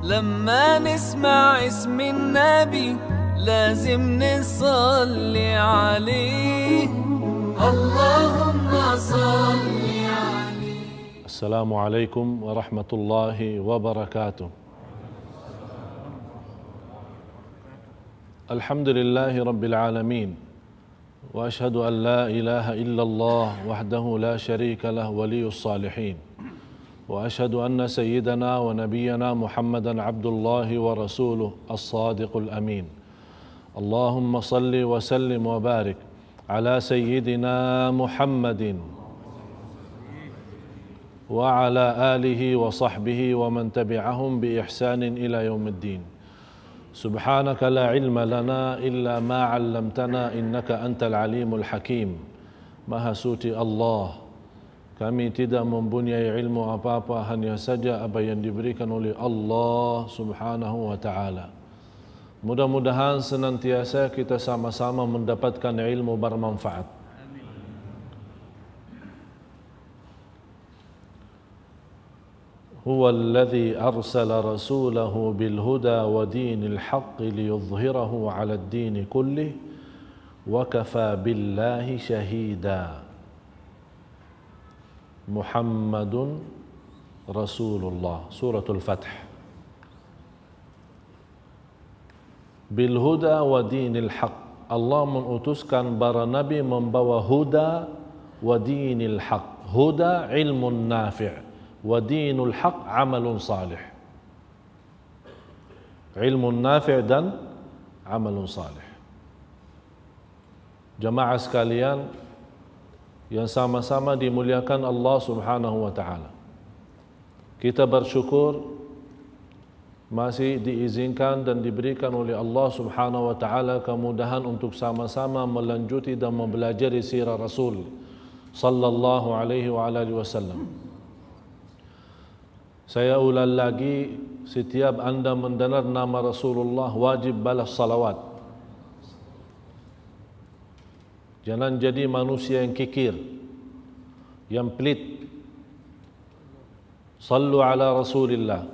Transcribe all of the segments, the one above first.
لما نسمع اسم النبي لازم نصلي عليه اللهم صل عليه. السلام عليكم ورحمة الله وبركاته. الحمد لله رب العالمين، وأشهد أن لا إله إلا الله وحده لا شريك له ولي الصالحين، وأشهد أن سيدنا ونبينا محمدا عبد الله ورسوله الصادق الأمين. اللهم صل وسلم وبارك على سيدنا محمد وعلى آله وصحبه ومن تبعهم بإحسان إلى يوم الدين. سبحانك لا علم لنا إلا ما علمتنا إنك أنت العليم الحكيم. Maha suci Allah, kami tidak mempunyai ilmu apa-apa, hanya saja apa yang diberikan oleh Allah Subhanahu wa taala. Mudah-mudahan senantiasa kita sama-sama mendapatkan ilmu bermanfaat. هو الذي أرسل رسوله بالهدى ودين الحق ليظهره على الدين كله وكفى بالله شهيدا. محمد رسول الله. سورة الفتح. بالهدى ودين الحق. Allah mengutuskan para nabi membawa huda wa dinil haq. Huda ilmun nafi'. Wa dinul haq amalun salih. Ilmun nafi' dan amalun salih. Jamaah sekalian yang sama-sama dimuliakan Allah Subhanahu wa taala, kita bersyukur masih diizinkan dan diberikan oleh Allah Subhanahu wa taala kemudahan untuk sama-sama melanjuti dan mempelajari sirah Rasul sallallahu alaihi wa alihi wasallam. Saya ulang lagi, setiap anda mendengar nama Rasulullah wajib balas salawat. Jangan jadi manusia yang kikir, yang pelit. Sallu ala Rasulillah.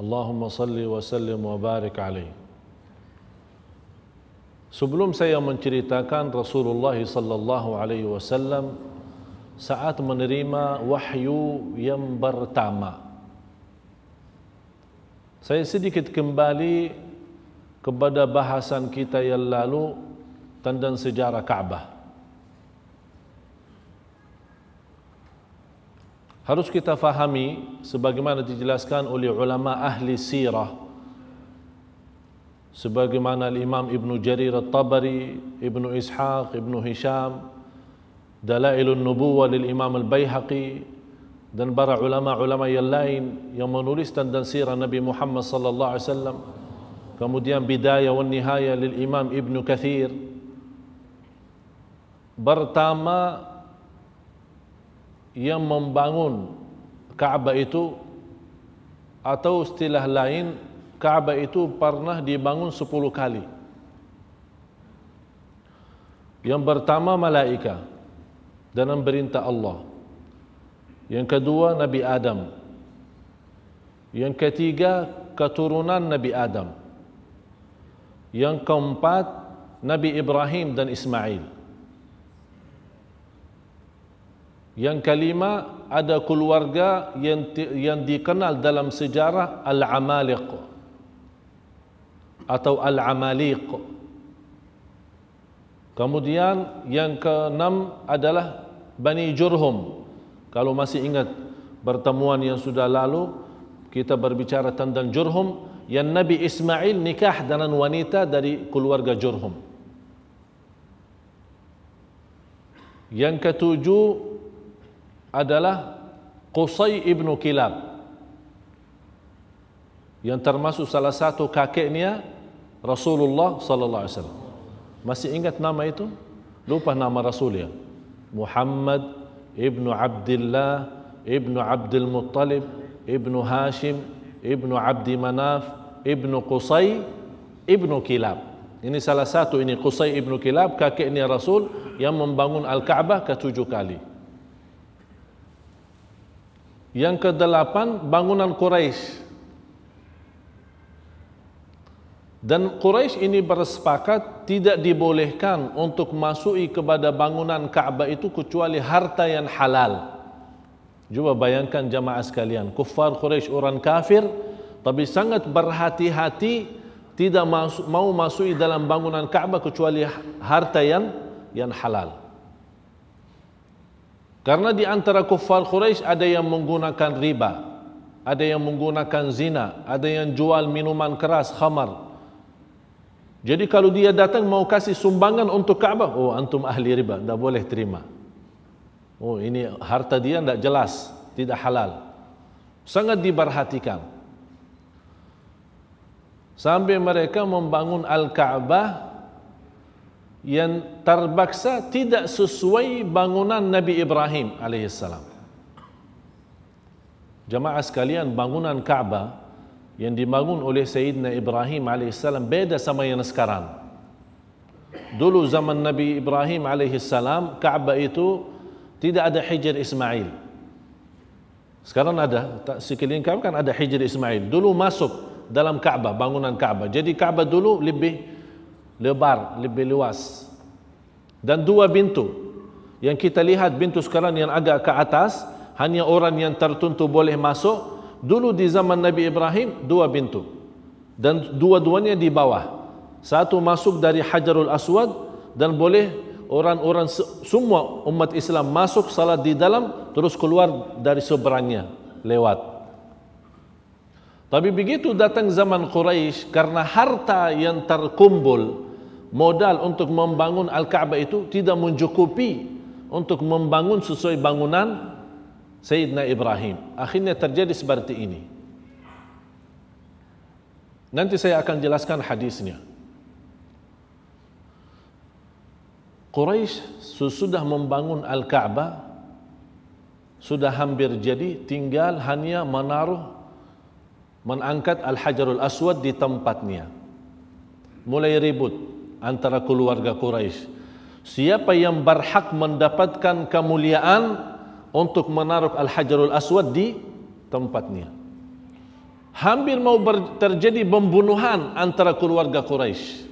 Allahumma salli wa sallim wa barik alaihi. Sebelum saya menceritakan Rasulullah sallallahu alaihi wasallam saat menerima wahyu yang pertama, saya sedikit kembali kepada bahasan kita yang lalu tentang sejarah Ka'bah. Harus kita fahami sebagaimana dijelaskan oleh ulama ahli sirah, sebagaimana Imam Ibn Jarir At-Tabari, Ibn Ishaq, Ibn Hisham, Dalailun Nubuwah lil Imam Al-Baihaqi, dan para ulama-ulama yang lain yang menulis tentang sirah Nabi Muhammad sallallahu alaihi wasallam. Kemudian Bidayah wan Nihayah lil Imam Ibn Kathir. Pertama yang membangun Ka'bah itu, atau istilah lain, Ka'bah itu pernah dibangun 10 kali. Yang pertama malaikat dengan perintah Allah. Yang kedua Nabi Adam. Yang ketiga keturunan Nabi Adam. Yang keempat Nabi Ibrahim dan Ismail. Yang kelima ada keluarga yang dikenal dalam sejarah Al-Amaliq atau Al-Amaliq. Kemudian yang keenam adalah Bani Jurhum. Kalau masih ingat pertemuan yang sudah lalu, kita berbicara tentang Jurhum, yang Nabi Ismail nikah dengan wanita dari keluarga Jurhum. Yang ketujuh adalah Qusay ibnu Kilab, yang termasuk salah satu kakeknya Rasulullah sallallahu alaihi wasallam. Masih ingat nama itu? Lupa nama Rasulnya. Muhammad ibnu Abdullah ibnu Abdul Muttalib ibnu Hashim ibnu Abdi Manaf ibnu Qusay ibnu Kilab. Ini salah satu, ini Qusay ibnu Kilab, kakeknya Rasul yang membangun Al-Ka'bah ke-7 kali. Yang kedelapan, bangunan Quraisy. Dan Quraisy ini bersepakat tidak dibolehkan untuk masuki kepada bangunan Ka'bah itu kecuali harta yang halal. Cuba bayangkan jamaah sekalian, kuffar Quraisy orang kafir tapi sangat berhati-hati tidak mau masuki dalam bangunan Ka'bah kecuali harta yang halal. Karena di antara kuffar Quraisy ada yang menggunakan riba, ada yang menggunakan zina, ada yang jual minuman keras, khamar. Jadi kalau dia datang mau kasih sumbangan untuk Ka'bah, oh antum ahli riba, tidak boleh terima. Oh ini harta dia tidak jelas, tidak halal. Sangat diperhatikan. Sampai mereka membangun Al-Ka'bah yang terpaksa tidak sesuai bangunan Nabi Ibrahim alaihissalam. Jamaah sekalian, bangunan Ka'bah yang dibangun oleh Sayyidina Ibrahim alaihissalam beda sama yang sekarang. Dulu zaman Nabi Ibrahim alaihissalam, Ka'bah itu tidak ada Hijr Ismail. Sekarang ada, sekeliling Ka'bah kan ada Hijr Ismail. Dulu masuk dalam Ka'bah, bangunan Ka'bah. Jadi Ka'bah dulu lebih lebar, lebih luas. Dan dua pintu. Yang kita lihat pintu sekarang yang agak ke atas, hanya orang yang tertentu boleh masuk. Dulu di zaman Nabi Ibrahim dua pintu dan dua-duanya di bawah. Satu masuk dari Hajarul Aswad dan boleh orang-orang semua umat Islam masuk salat di dalam terus keluar dari seberangnya lewat. Tapi begitu datang zaman Quraisy, karena harta yang terkumpul modal untuk membangun Al-Ka'bah itu tidak mencukupi untuk membangun sesuai bangunan Sayyidina Ibrahim. Akhirnya terjadi seperti ini. Nanti saya akan jelaskan hadisnya. Quraisy sesudah membangun Al-Ka'bah sudah hampir jadi, tinggal hanya mengangkat Al-Hajarul Aswad di tempatnya. Mulai ribut antara keluarga Quraisy. Siapa yang berhak mendapatkan kemuliaan untuk menaruh Al-Hajarul Aswad di tempatnya. Hampir mau terjadi pembunuhan antara keluarga Quraisy.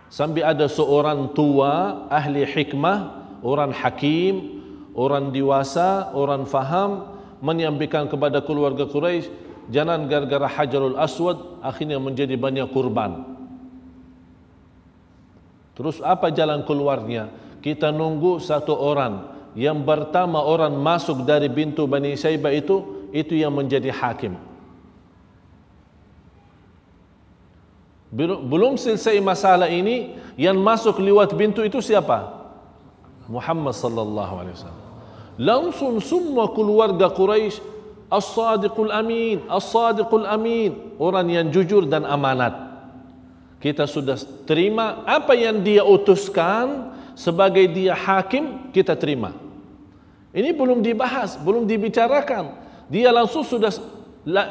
Sampai ada seorang tua, ahli hikmah, orang hakim, orang dewasa, orang faham, menyampaikan kepada keluarga Quraisy, jangan gara-gara Hajarul Aswad akhirnya menjadi banyak kurban. Terus apa jalan keluarnya? Kita nunggu satu orang. Yang pertama orang masuk dari pintu Bani Saibah itu yang menjadi hakim. Belum selesai masalah ini, yang masuk lewat pintu itu siapa? Muhammad sallallahu alaihi wasallam. Langsung semua keluarga Quraisy, as-sadiqul amin, as-sadiqul amin, orang yang jujur dan amanat. Kita sudah terima apa yang dia utuskan sebagai dia hakim, kita terima. Ini belum dibahas, belum dibicarakan. Dia langsung sudah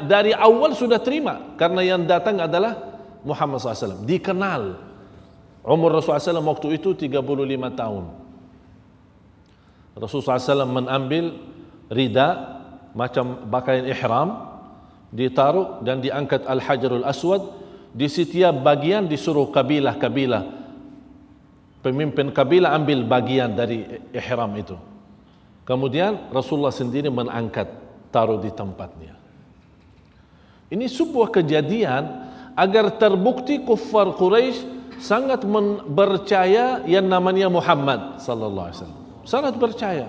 dari awal sudah terima, karena yang datang adalah Muhammad SAW. Dikenal. Umur Rasulullah SAW waktu itu 35 tahun. Rasulullah SAW mengambil rida macam pakaian ihram, ditaruh dan diangkat Al-Hajarul Aswad. Di setiap bagian disuruh kabilah-kabilah, pemimpin kabilah ambil bagian dari ihram itu. Kemudian Rasulullah sendiri mengangkat, taruh di tempatnya. Ini sebuah kejadian agar terbukti kuffar Quraisy sangat percaya yang namanya Muhammad sallallahu alaihi wasallam. Sangat percaya.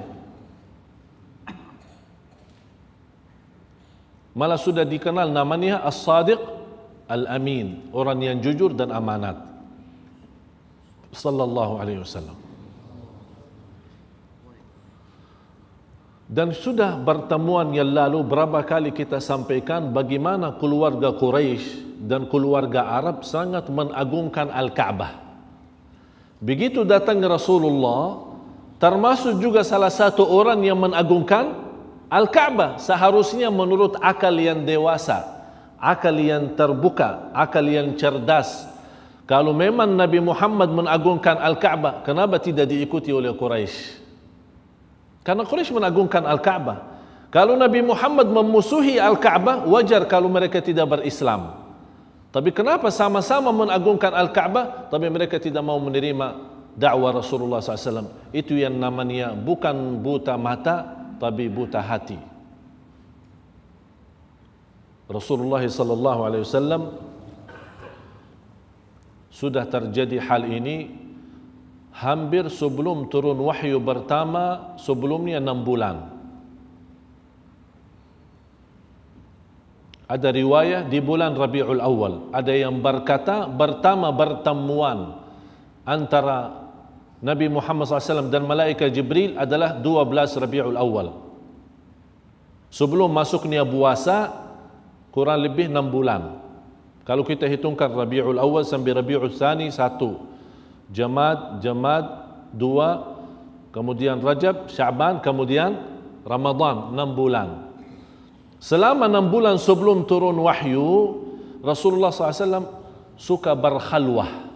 Malah sudah dikenal namanya As-Sadiq Al-Amin, orang yang jujur dan amanat. Sallallahu alaihi wasallam. Dan sudah pertemuan yang lalu berapa kali kita sampaikan bagaimana keluarga Quraisy dan keluarga Arab sangat mengagungkan Al-Ka'bah. Begitu datang Rasulullah, termasuk juga salah satu orang yang mengagungkan Al-Ka'bah. Seharusnya menurut akal yang dewasa, akal yang terbuka, akal yang cerdas, kalau memang Nabi Muhammad mengagungkan Al-Ka'bah, kenapa tidak diikuti oleh Quraisy? Karena Quraisy mengagungkan Al-Ka'bah. Kalau Nabi Muhammad memusuhi Al-Ka'bah, wajar kalau mereka tidak berislam. Tapi kenapa sama-sama mengagungkan Al-Ka'bah, tapi mereka tidak mau menerima dakwah Rasulullah SAW? Itu yang namanya bukan buta mata, tapi buta hati. Rasulullah SAW sudah terjadi hal ini hampir sebelum turun wahyu pertama, sebelumnya 6 bulan. Ada riwayah di bulan Rabiul Awal, ada yang berkata pertama pertemuan antara Nabi Muhammad SAW dan malaikat Jibril adalah 12 Rabiul Awal. Sebelum masuknya puasa kurang lebih 6 bulan. Kalau kita hitungkan Rabiul Awal sampai Rabiul Tsani 1, Jamad 2, kemudian Rajab, Sya'ban, kemudian Ramadan, 6 bulan. Selama 6 bulan sebelum turun wahyu, Rasulullah SAW suka berkhalwah.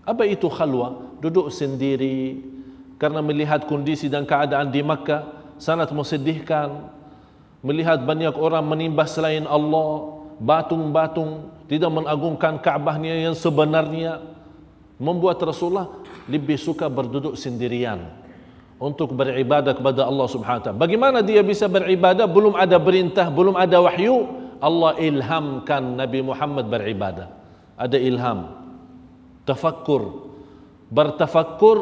Apa itu khalwah? Duduk sendiri karena melihat kondisi dan keadaan di Makkah sangat mesedihkan. Melihat banyak orang menyembah selain Allah, batung-batung, tidak mengagungkan Ka'bahnya yang sebenarnya, membuat Rasulullah lebih suka berduduk sendirian untuk beribadah kepada Allah Subhanahu wa taala. Bagaimana dia bisa beribadah? Belum ada perintah, belum ada wahyu. Allah ilhamkan Nabi Muhammad beribadah. Ada ilham, tafakkur, bertafakkur,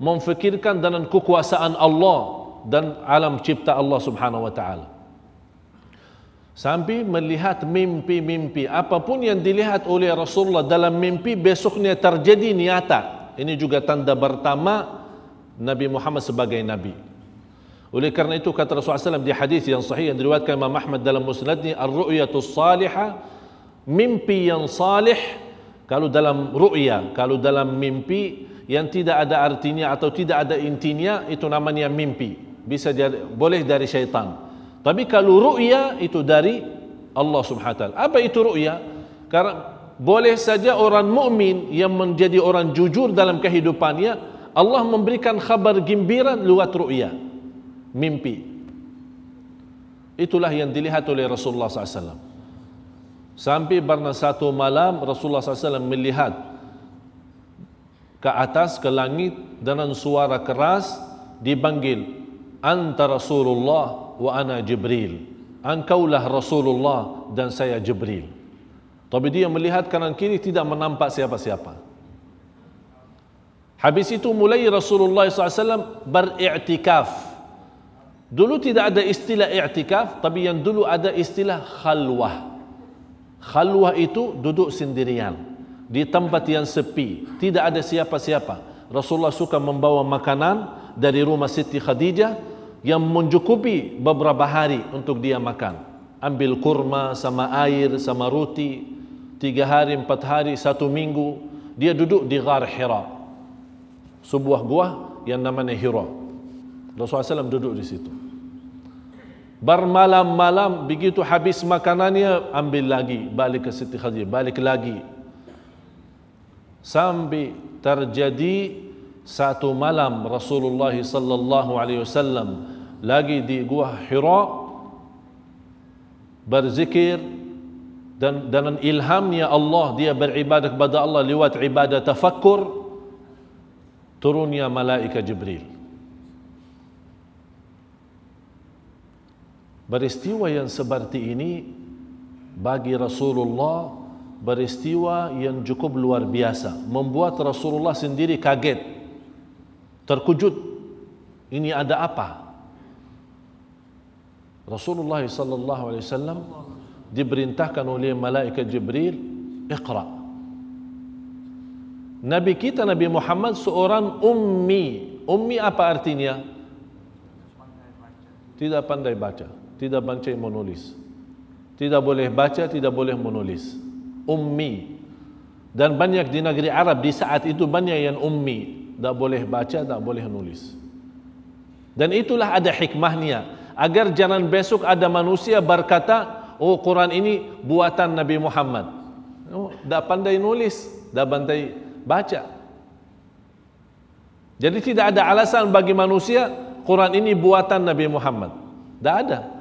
memfikirkan dengan kekuasaan Allah dan alam cipta Allah Subhanahu wa taala. Sampai melihat mimpi-mimpi, apapun yang dilihat oleh Rasulullah dalam mimpi besoknya terjadi nyata. Ini juga tanda pertama Nabi Muhammad sebagai Nabi. Oleh karena itu kata Rasulullah SAW di hadis yang sahih yang diriwayatkan Imam Ahmad dalam musnadnya, ar-ru'yatus salihah, mimpi yang salih. Kalau dalam ru'ya, kalau dalam mimpi yang tidak ada artinya atau tidak ada intinya, itu namanya mimpi. Bisa boleh dari syaitan. Tapi kalau ru'ya itu dari Allah Subhanahu wa taala. Apa itu ru'ya? Karena boleh saja orang mukmin yang menjadi orang jujur dalam kehidupannya, Allah memberikan khabar gembira lewat ru'ya, mimpi. Itulah yang dilihat oleh Rasulullah SAW. Sampai pernah satu malam Rasulullah SAW melihat ke atas, ke langit, dengan suara keras dipanggil, "Anta Rasulullah wa ana Jibril." Engkaulah Rasulullah dan saya Jibril. Tapi dia melihat kanan kiri tidak menampak siapa-siapa. Habis itu mulai Rasulullah SAW beriktikaf. Dulu tidak ada istilah iktikaf, tapi yang dulu ada istilah khalwah. Khalwah itu duduk sendirian di tempat yang sepi, tidak ada siapa-siapa. Rasulullah suka membawa makanan dari rumah Siti Khadijah yang mencukupi beberapa hari untuk dia makan. Ambil kurma sama air sama roti, 3 hari, 4 hari, 1 minggu. Dia duduk di Ghar Hira, sebuah gua yang namanya Hira. Rasulullah SAW duduk di situ. Bermalam-malam, begitu habis makanannya, ambil lagi, balik ke Siti Khadijah, balik lagi. Sampai terjadi satu malam Rasulullah SAW lagi di gua Hira berzikir, dan dengan ilhamnya Allah dia beribadah kepada Allah lewat ibadah tafakkur. Turunnya malaikat Jibril. Peristiwa yang seperti ini bagi Rasulullah peristiwa yang cukup luar biasa, membuat Rasulullah sendiri kaget, terkejut. Ini ada apa? Rasulullah SAW diperintahkan oleh malaikat Jibril, "Iqra." Nabi kita Nabi Muhammad seorang ummi. Ummi apa artinya? Tidak pandai baca, tidak pandai menulis. Tidak boleh baca, tidak boleh menulis. Ummi. Dan banyak di negeri Arab di saat itu banyak yang ummi, tak boleh baca, tak boleh nulis. Dan itulah ada hikmahnya, agar jangan besok ada manusia berkata, "Oh, Quran ini buatan Nabi Muhammad." Oh, tak pandai nulis, tak pandai baca. Jadi tidak ada alasan bagi manusia Quran ini buatan Nabi Muhammad. Tidak ada.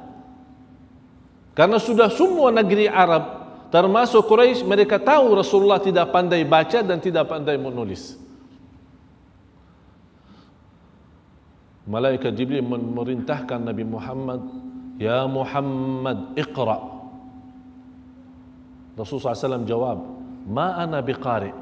Karena sudah semua negeri Arab, termasuk Quraisy, mereka tahu Rasulullah tidak pandai baca dan tidak pandai menulis. Malaikat Jibril memerintahkan Nabi Muhammad, "Ya Muhammad, iqra." Rasulullah SAW jawab, "Ma ana biqari."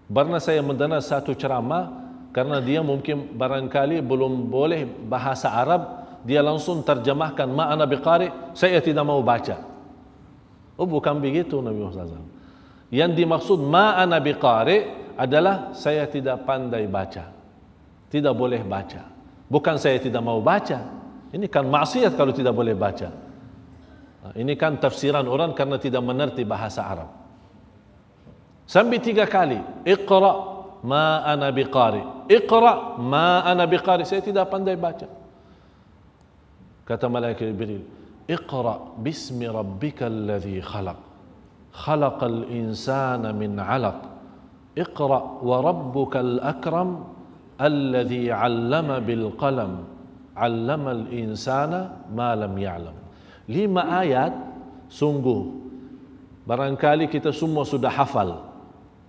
Karena saya mendengar satu ceramah, karena dia mungkin barangkali belum boleh bahasa Arab, dia langsung terjemahkan, "Ma ana biqari," saya tidak mau baca. Oh, bukan begitu Nabi Muhammad SAW. Yang dimaksud "ma ana biqari" adalah saya tidak pandai baca, tidak boleh baca. Bukan saya tidak mau baca. Ini kan maksiat kalau tidak boleh baca. Ini kan tafsiran orang karena tidak mengerti bahasa Arab. Sampai 3 kali, "Iqra ma ana biqari, iqra ma ana biqari," saya tidak pandai baca. Kata malaikat Jibril, "Iqra bismi rabbikal ladzi khalaq, khalaqal insana min 'alaq, iqra wa rabbukal akram alladzi 'allama bil qalam, 'allamal insana ma lam ya'lam." 5 ayat, sungguh barangkali kita semua sudah hafal,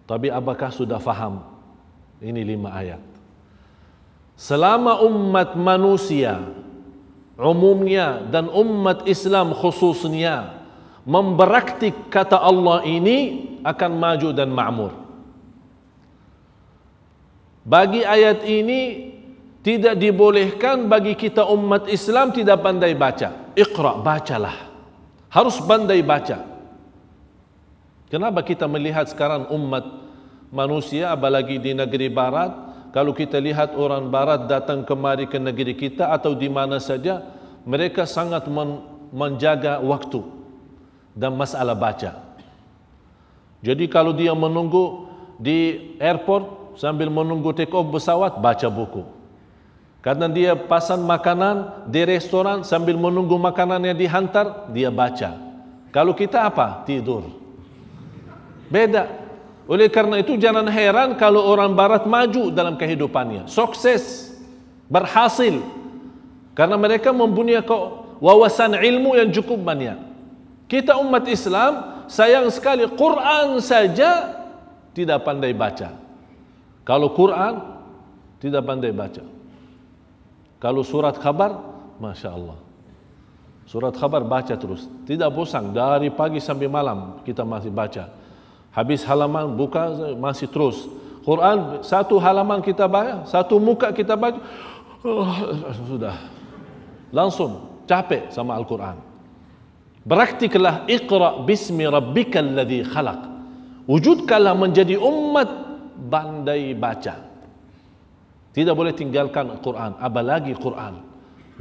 tapi apakah sudah faham? Ini 5 ayat. Selama umat manusia umumnya dan umat Islam khususnya mempraktik kata Allah ini, akan maju dan makmur. Bagi ayat ini tidak dibolehkan bagi kita umat Islam tidak pandai baca. Iqra, bacalah. Harus pandai baca. Kenapa kita melihat sekarang umat manusia, apalagi di negeri barat, kalau kita lihat orang barat datang kemari ke negeri kita atau di mana saja, mereka sangat menjaga waktu dan masalah baca. Jadi kalau dia menunggu di airport sambil menunggu take off pesawat, baca buku. Karena dia pesan makanan di restoran sambil menunggu makanannya dihantar, dia baca. Kalau kita apa? Tidur. Beda. Oleh karena itu jangan heran kalau orang barat maju dalam kehidupannya, sukses, berhasil, karena mereka mempunyai wawasan ilmu yang cukup banyak. Kita umat Islam sayang sekali Quran saja tidak pandai baca. Kalau Quran tidak pandai baca. Kalau surat khabar, Masya Allah, surat khabar baca terus, tidak bosan, dari pagi sampai malam kita masih baca. Habis halaman buka masih terus. Quran satu halaman kita baca, satu muka kita baca, sudah langsung capek sama Al-Quran. Praktiklah iqra bismi rabbikal ladzi khalaq. Wujudkanlah menjadi umat pandai baca. Tidak boleh tinggalkan Quran, apalagi Quran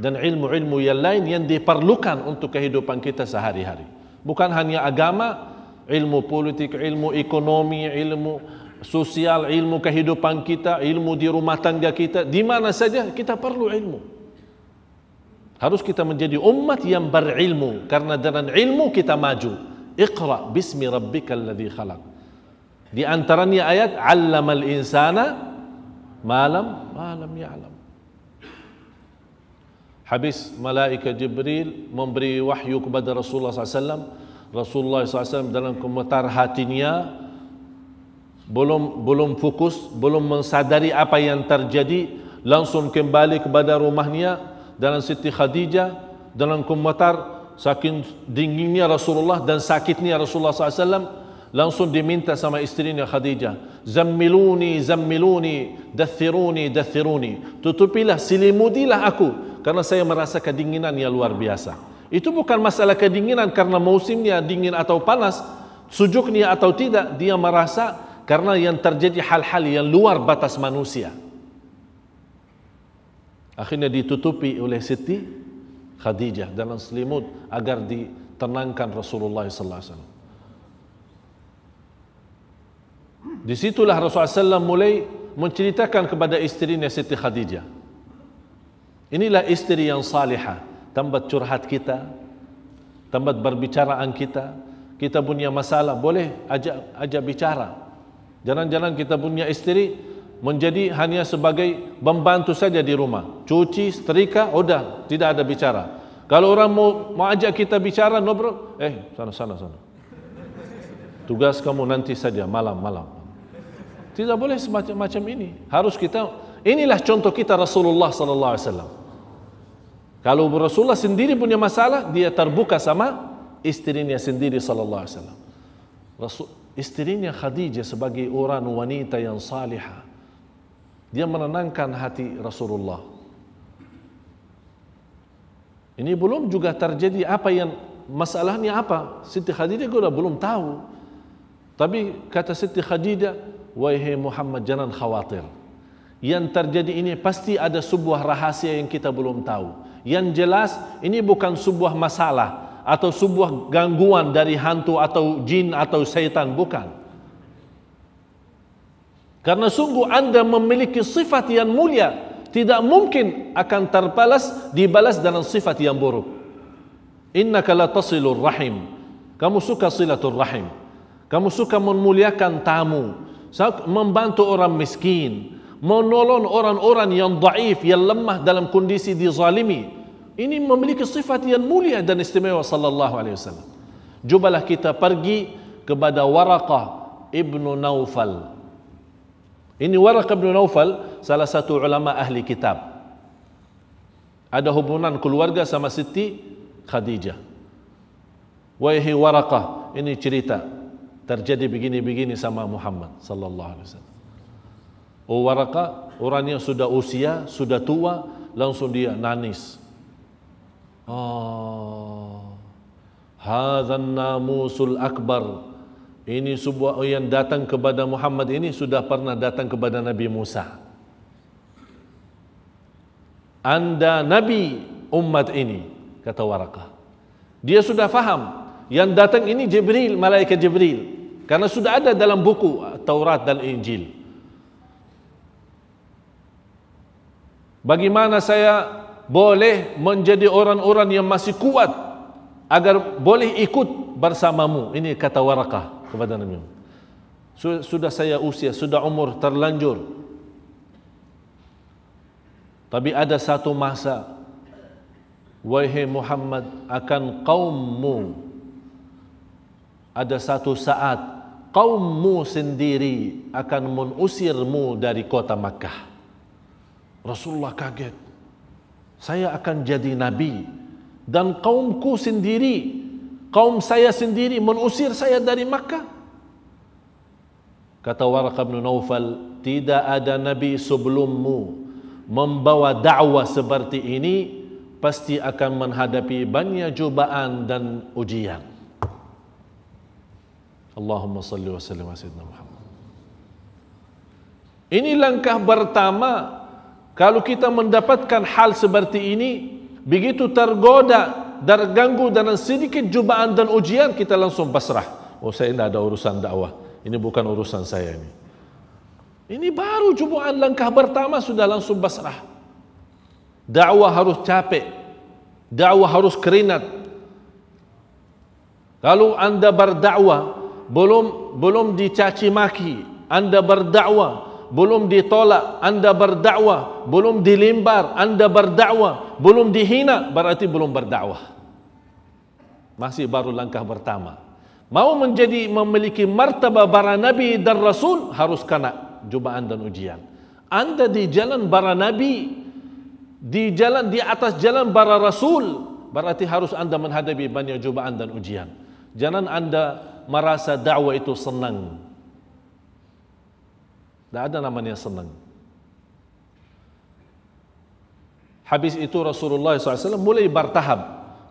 dan ilmu-ilmu yang lain yang diperlukan untuk kehidupan kita sehari-hari. Bukan hanya agama, ilmu politik, ilmu ekonomi, ilmu sosial, ilmu kehidupan kita, ilmu di rumah tangga kita, di mana saja kita perlu ilmu. Harus kita menjadi umat yang berilmu, karena dengan ilmu kita maju. Iqra bismi rabbikal ladzi khalaq. Di antaranya ayat 'allamal insana malam ya'lam. Habis malaikat Jibril memberi wahyu kepada Rasulullah SAW. Rasulullah SAW dalam komentar hatinya belum fokus, belum mensadari apa yang terjadi, langsung kembali kepada rumahnya dalam Siti Khadijah. Dalam komentar saking dinginnya Rasulullah dan sakitnya Rasulullah SAW, langsung diminta sama istrinya Khadijah, "Zammiluni, zammiluni, dathiruni, dathiruni." Tutupilah, selimudilah aku, karena saya merasa kedinginan yang luar biasa. Itu bukan masalah kedinginan karena musimnya dingin atau panas, sejuknya atau tidak. Dia merasa karena yang terjadi hal-hal yang luar batas manusia. Akhirnya ditutupi oleh Siti Khadijah dalam selimut agar ditenangkan Rasulullah SAW. Disitulah Rasulullah SAW mulai menceritakan kepada istrinya Siti Khadijah. Inilah istri yang salihah, tempat curhat kita, tempat berbicaraan kita. Kita punya masalah, boleh ajak bicara. Jangan-jangan kita punya istri menjadi hanya sebagai membantu saja di rumah, cuci, setrika, udah, tidak ada bicara. Kalau orang mau ajak kita bicara, ngobrol, sana. Tugas kamu nanti saja, malam. Tidak boleh semacam ini. Harus kita, inilah contoh kita Rasulullah sallallahu alaihi wasallam. Kalau Rasulullah sendiri punya masalah, dia terbuka sama istrinya sendiri sallallahu alaihi wasallam. Istrinya Khadijah sebagai orang wanita yang salihah, dia menenangkan hati Rasulullah. Ini belum juga terjadi apa yang masalahnya apa. Siti Khadijah juga belum tahu. Tapi kata Siti Khadijah, wahai Muhammad, jangan khawatir. Yang terjadi ini pasti ada sebuah rahasia yang kita belum tahu. Yang jelas ini bukan sebuah masalah atau sebuah gangguan dari hantu atau jin atau syaitan, bukan. Karena sungguh Anda memiliki sifat yang mulia, tidak mungkin akan dibalas dalam sifat yang buruk. Innaka la tasilur rahim. Kamu suka silatul rahim. Kamu suka memuliakan tamu, membantu orang miskin, menolong orang-orang yang dhaif, yang lemah dalam kondisi dizalimi. Ini memiliki sifat yang mulia dan istimewa sallallahu alaihi wasallam. Cobalah kita pergi kepada Waraqah ibnu Naufal. Ini Waraqah ibnu Naufal, salah satu ulama ahli kitab. Ada hubungan keluarga sama Siti Khadijah. Wahai Waraqah, ini cerita terjadi begini-begini sama Muhammad sallallahu alaihi wasallam. Waraqah orangnya sudah usia, sudah tua, langsung dia nangis. Hadzan namusul akbar. Ini sebuah yang datang kepada Muhammad ini sudah pernah datang kepada Nabi Musa. Anda Nabi umat ini, kata Waraqah. Dia sudah faham yang datang ini Jibril, malaikat Jibril, karena sudah ada dalam buku Taurat dan Injil. Bagaimana saya boleh menjadi orang-orang yang masih kuat agar boleh ikut bersamamu? Ini kata Waraqah kepada Nabi. Sudah saya usia, sudah umur terlanjur. Tapi ada satu masa, wahai Muhammad, akan kaummu, ada satu saat kaummu sendiri akan mengusirmu dari kota Makkah. Rasulullah kaget. Saya akan jadi nabi dan kaumku sendiri, kaum saya sendiri mengusir saya dari Makkah. Kata Waraqah bin Naufal, tidak ada nabi sebelummu membawa dakwah seperti ini, pasti akan menghadapi banyak cobaan dan ujian. Allahumma salli wa sallim ala sayyidina Muhammad. Ini langkah pertama. Kalau kita mendapatkan hal seperti ini, begitu tergoda, terganggu dengan sedikit cobaan dan ujian, kita langsung pasrah. Saya tidak ada urusan dakwah. Ini bukan urusan saya ini. Ini baru cobaan langkah pertama sudah langsung pasrah. Dakwah harus capek. Dakwah harus keringat. Kalau Anda berdakwah belum dicaci maki, Anda berdakwah belum ditolak, Anda berdakwah belum dilimbar, Anda berdakwah belum dihina, berarti belum berdakwah. Masih baru langkah pertama. Mau memiliki martabat para nabi dan rasul, harus kena cobaan dan ujian. Anda di jalan para nabi, di atas jalan para rasul, berarti harus Anda menghadapi banyak cobaan dan ujian. Jangan Anda merasa dakwah itu senang. Tidak ada namanya senang. Habis itu Rasulullah SAW mulai bertahap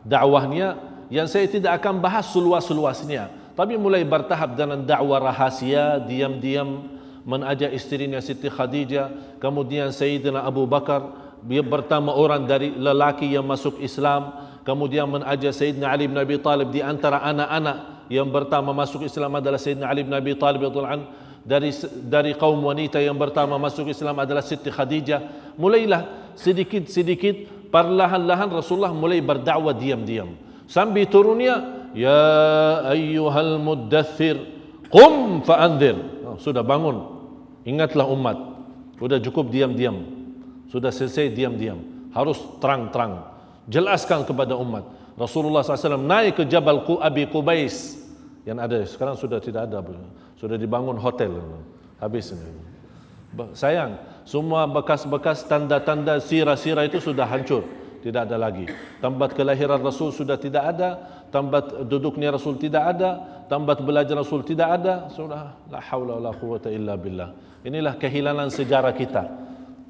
dakwahnya, yang saya tidak akan bahas seluas-luasnya, tapi mulai bertahap dengan dakwah rahasia, diam-diam mengajak istrinya Siti Khadijah, kemudian Sayyidina Abu Bakar, dia pertama orang dari lelaki yang masuk Islam, kemudian mengajak Sayyidina Ali bin Abi Talib. Di antara anak-anak yang pertama masuk Islam adalah Sayyidina Ali bin Abi Talib radhiyallahu anhu. Dari kaum wanita yang pertama masuk Islam adalah Siti Khadijah. Mulailah sedikit-sedikit, perlahan-lahan Rasulullah mulai berdakwah diam-diam. Sampai turunnya, ya ayyuhal muddathir, qum fa'anzir. Sudah bangun, ingatlah umat. Sudah cukup diam-diam. Sudah selesai diam-diam. Harus terang-terang. Jelaskan kepada umat. Rasulullah SAW naik ke Jabal Abi Qubais. Yang ada, sekarang sudah tidak ada. Sudah dibangun hotel. Habis ini. Sayang, semua bekas-bekas tanda-tanda sirah-sirah itu sudah hancur. Tidak ada lagi. Tempat kelahiran Rasul sudah tidak ada. Tempat duduknya Rasul tidak ada. Tempat belajar Rasul tidak ada. Sudah la haula wala quwwata illa billah. Inilah kehilangan sejarah kita.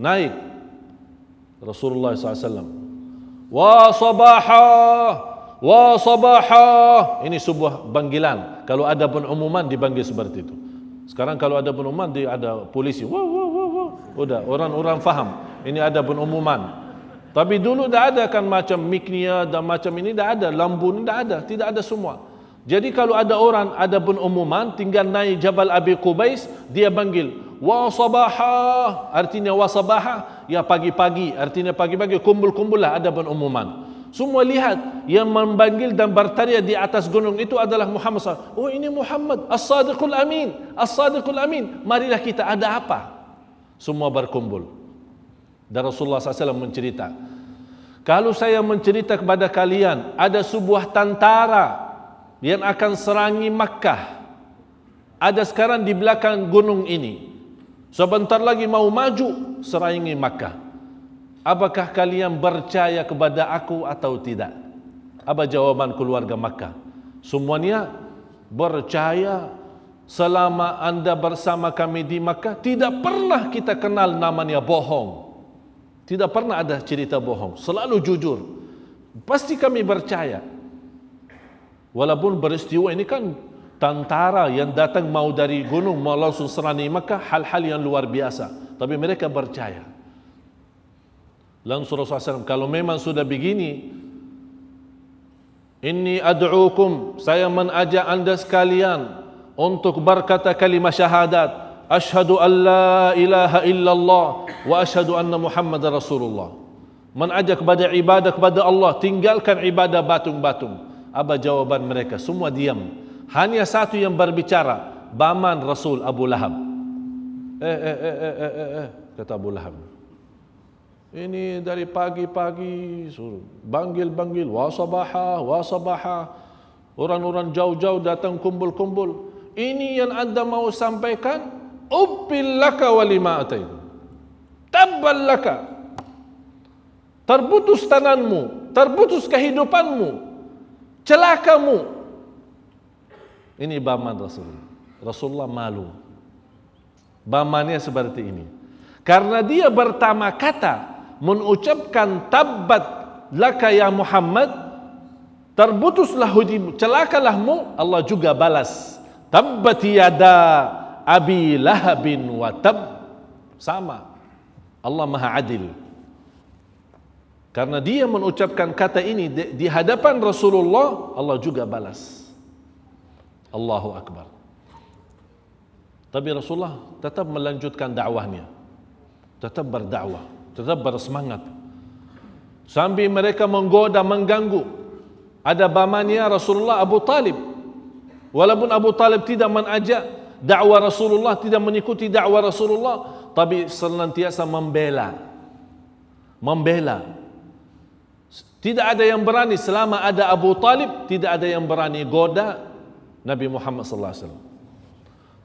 Naik Rasulullah SAW. Wa sabaha, wa sabaha. Ini sebuah panggilan. Kalau ada pengumuman dipanggil seperti itu. Sekarang kalau ada pengumuman ada polisi. Wah, wah, wah, wah. Udah orang-orang faham. Ini ada pengumuman. Tapi dulu tidak ada kan macam miknya dan macam ini tidak ada. Lampu ini tidak ada. Tidak ada semua. Jadi kalau ada orang ada pengumuman tinggal naik Jabal Abi Qubais, dia panggil wa sabaha, artinya wa sabaha, ya pagi-pagi, artinya pagi-pagi kumpul-kumpullah ada pengumuman. Semua lihat yang memanggil dan bertanya di atas gunung itu adalah Muhammad SAW. Oh, ini Muhammad As-Sadiqul Amin, As-Sadiqul Amin. Marilah kita, ada apa? Semua berkumpul. Dan Rasulullah SAW mencerita, kalau saya mencerita kepada kalian ada sebuah tentara yang akan serangi Makkah, ada sekarang di belakang gunung ini, sebentar lagi mau maju serangi Makkah, apakah kalian percaya kepada aku atau tidak? Apa jawaban keluarga Makkah? Semuanya percaya. Selama anda bersama kami di Makkah, tidak pernah kita kenal namanya bohong. Tidak pernah ada cerita bohong, selalu jujur. Pasti kami percaya. Walaupun peristiwa ini kan tentara yang datang mau dari gunung mau langsung serangi Makkah, hal-hal yang luar biasa. Tapi mereka percaya. Langsung Rasulullah SAW, kalau memang sudah begini, inni ad'ukum, saya mengajak anda sekalian untuk berkata kalimat syahadat. Ashhadu an la ilaha illallah wa ashhadu anna Muhammadar Rasulullah. Mengajak kepada ibadah kepada Allah, tinggalkan ibadah batung-batung. Apa jawaban mereka? Semua diam. Hanya satu yang berbicara, paman Rasul Abu Lahab. Kata Abu Lahab. Ini dari pagi-pagi suruh panggil-panggil wa sabaha, wa sabaha. Orang-orang jauh-jauh datang kumpul-kumpul. Ini yang anda mau sampaikan? Uffil laka wa lima ataitu. Tabbal laka. Terputus tanganmu, terputus kehidupanmu. Celakamu. Ini paman Rasulullah. Rasulullah malu. Pamannya seperti ini. Karena dia pertama kata mengucapkan tabbat laka ya Muhammad, terputuslah hidupmu, celakalahmu, Allah juga balas. Tabbat yada Abi Lahabin wa tab. Sama. Allah Maha Adil. Karena dia mengucapkan kata ini di hadapan Rasulullah, Allah juga balas. Allahu Akbar. Tapi Rasulullah tetap melanjutkan dakwahnya. Tetap berdakwah, tetap bersemangat. Sambil mereka menggoda, mengganggu. Ada pamannya Rasulullah Abu Talib. Walaupun Abu Talib tidak mengajak dakwah Rasulullah, tidak mengikuti dakwah Rasulullah, tapi senantiasa membela. Membela. Tidak ada yang berani selama ada Abu Talib, tidak ada yang berani goda Nabi Muhammad sallallahu alaihi wasallam.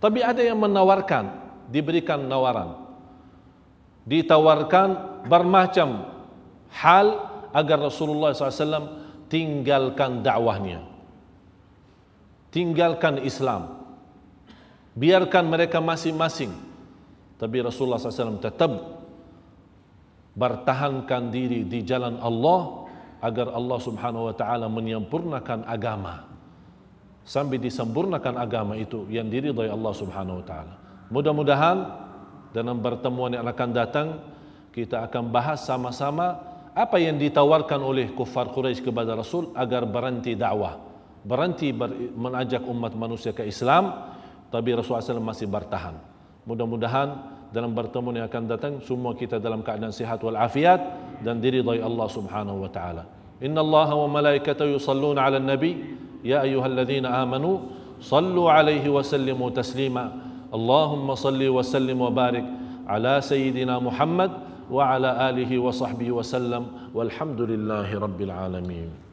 Tapi ada yang menawarkan, diberikan nawaran. Ditawarkan bermacam hal agar Rasulullah SAW tinggalkan dakwahnya, tinggalkan Islam, biarkan mereka masing-masing. Tapi Rasulullah SAW tetap bertahankan diri di jalan Allah agar Allah Subhanahu wa taala menyempurnakan agama. Sampai disempurnakan agama itu yang diridhai Allah Subhanahu wa taala. Mudah-mudahan dalam pertemuan yang akan datang kita akan bahas sama-sama apa yang ditawarkan oleh kufar Quraisy kepada Rasul agar berhenti dakwah, berhenti mengajak umat manusia ke Islam, tapi Rasulullah SAW masih bertahan. Mudah-mudahan dalam pertemuan yang akan datang semua kita dalam keadaan sihat wal afiat dan diridhai Allah Subhanahu wa taala. Innallaha wa malaikatahu yusalluna 'alan nabi ya ayyuhalladzina amanu sallu 'alaihi wa sallimu taslima. Allahumma salli wa sallim wa barik ala sayyidina Muhammad wa ala alihi wa sahbihi wa sallam walhamdulillahi rabbil alamin.